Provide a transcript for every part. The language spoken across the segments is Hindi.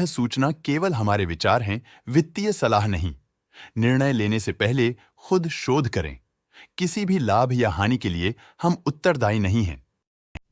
सूचना केवल हमारे विचार हैं, वित्तीय सलाह नहीं। निर्णय लेने से पहले खुद शोध करें। किसी भी लाभ या हानि के लिए हम उत्तरदायी नहीं हैं।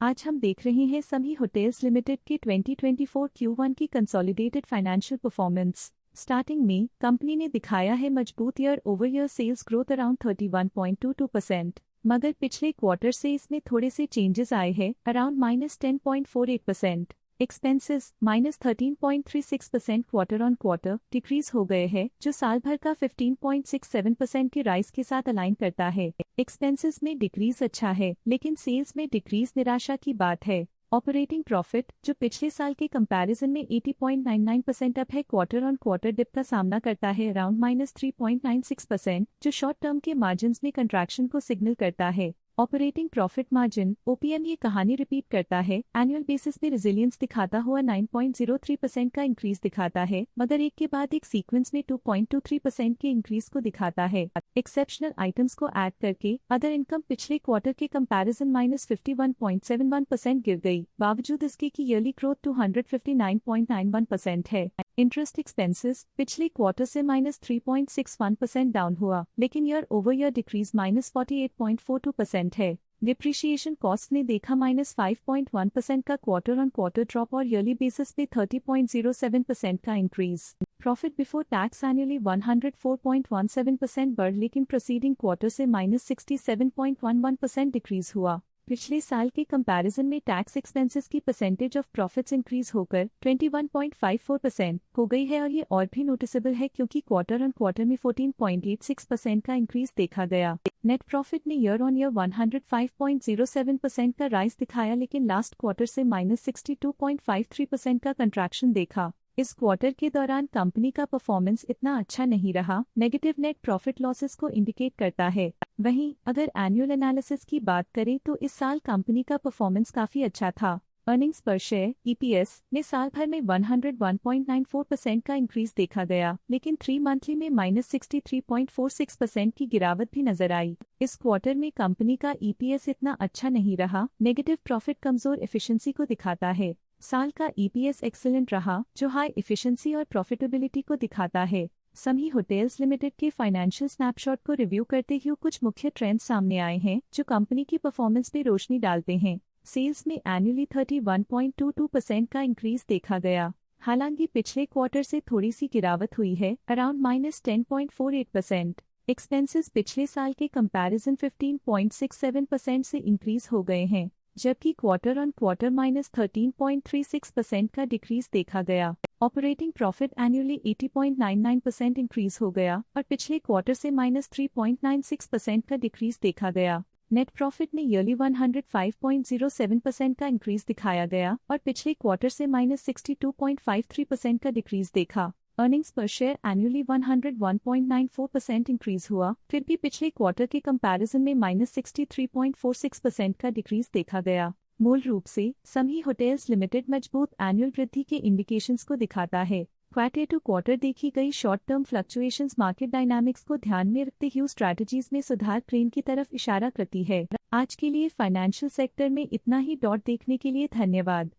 आज हम देख रहे हैं समी होटल्स लिमिटेड के 2024 Q1 की कंसोलिडेटेड फाइनेंशियल परफॉर्मेंस। स्टार्टिंग में कंपनी ने दिखाया है मजबूत year over year sales growth around 31.22%, मगर पिछले क्वार्टर से इसमें थोड़े से चेंजेस आए हैं around -10.48%। Expenses -13.36% quarter on quarter decrease हो गए हैं, जो साल भर का 15.67% के राइज के साथ अलाइन करता है। एक्सपेंसेस में डिक्रीज अच्छा है, लेकिन सेल्स में डिक्रीज निराशा की बात है। ऑपरेटिंग प्रॉफिट, जो पिछले साल के कंपैरिजन में 80.99% अप है, क्वार्टर ऑन क्वार्टर डिप का सामना करता है अराउंड -3.96%, जो शॉर्ट टर्म के मार्जिन्स में कंट्रैक्शन को सिग्नल करता है। ऑपरेटिंग प्रॉफिट मार्जिन OPM ये कहानी रिपीट करता है, एनुअल बेसिस पे रेजिलियंस दिखाता हुआ 9.03% का इंक्रीज दिखाता है, मगर एक के बाद एक सीक्वेंस में 2.23% के इंक्रीज को दिखाता है। एक्सेप्शनल आइटम्स को ऐड करके अदर इनकम पिछले क्वार्टर के कंपैरिजन -51.71% गिर गई, बावजूद इसके की ईयरली ग्रोथ 259.91% है। इंटरेस्ट एक्सपेंसेस पिछले क्वार्टर से -3.61% डाउन हुआ, लेकिन ईयर ओवर ईयर डिक्रीज -48.42% है। डिप्रिशिएशन कॉस्ट ने देखा -5.1% का क्वार्टर ऑन क्वार्टर ड्रॉप और ईयरली बेसिस पे 30.07% का increase. Profit before tax annually 104.17% बढ़, लेकिन प्रोसीडिंग क्वार्टर से -67.11% डिक्रीज हुआ। पिछले साल के कंपैरिजन में टैक्स एक्सपेंसेस की परसेंटेज ऑफ प्रॉफिट्स इंक्रीज होकर 21.54% हो गई है, और ये और भी नोटिसेबल है क्योंकि क्वार्टर ऑन क्वार्टर में 14.86% का इंक्रीज देखा गया। नेट प्रॉफिट ने ईयर ऑन ईयर 105.07% का राइज दिखाया, लेकिन लास्ट क्वार्टर से -62.53% का कंट्रैक्शन देखा। इस क्वार्टर के दौरान कंपनी का परफॉर्मेंस इतना अच्छा नहीं रहा, नेगेटिव नेट प्रॉफिट लॉसेस को इंडिकेट करता है। वहीं अगर एनुअल एनालिसिस की बात करें तो इस साल कंपनी का परफॉर्मेंस काफी अच्छा था। अर्निंग्स पर शेयर EPS ने साल भर में 101.94% का इंक्रीज देखा गया, लेकिन 3 मंथली में -63.46% की गिरावट भी नजर आई। इस क्वार्टर में कंपनी का EPS इतना अच्छा नहीं रहा, नेगेटिव प्रॉफिट कमजोर एफिशिएंसी को दिखाता है। साल का EPS एक्सीलेंट रहा, जो हाई एफिशिएंसी और प्रॉफिटेबिलिटी को दिखाता है। समी होटल्स लिमिटेड के फाइनेंशियल स्नैपशॉट को रिव्यू करते हुए कुछ मुख्य ट्रेंड्स सामने आए हैं, जो कंपनी की परफॉर्मेंस पे रोशनी डालते हैं। सेल्स में एनुअली 31.22% का इंक्रीज देखा गया, हालांकि पिछले क्वार्टर से थोड़ी सी गिरावट हुई है अराउंड -10.48%। एक्सपेंसेस पिछले साल के कंपैरिजन 15.67% से इंक्रीज हो गए हैं, जबकि क्वार्टर ऑन क्वार्टर -13.36% का डिक्रीज देखा गया। ऑपरेटिंग प्रॉफिट एनुअली 80.99% इंक्रीज हो गया और पिछले क्वार्टर से -3.96% का डिक्रीज देखा गया। नेट प्रॉफिट ने ईयरली 105.07% का इंक्रीज दिखाया गया और पिछले क्वार्टर से -62.53% का डिक्रीज देखा। अर्निंग्स पर शेयर एनुअली 101.94% इंक्रीज हुआ, फिर भी पिछले क्वार्टर के कंपैरिजन में -63.46% का डिक्रीज देखा गया। मूल रूप से समी होटल्स लिमिटेड मजबूत एनुअल वृद्धि के इंडिकेशंस को दिखाता है। क्वार्टर टू क्वार्टर देखी गई short term fluctuations market dynamics को ध्यान में रखते हुए स्ट्रैटेजीज में सुधार ट्रेंड की तरफ इशारा करती है। आज के लिए फाइनेंशियल सेक्टर में इतना ही। देखने के लिए धन्यवाद।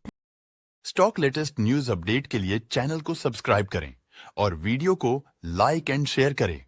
स्टॉक लेटेस्ट न्यूज अपडेट के लिए चैनल को सब्सक्राइब करें और वीडियो को लाइक एंड शेयर करें।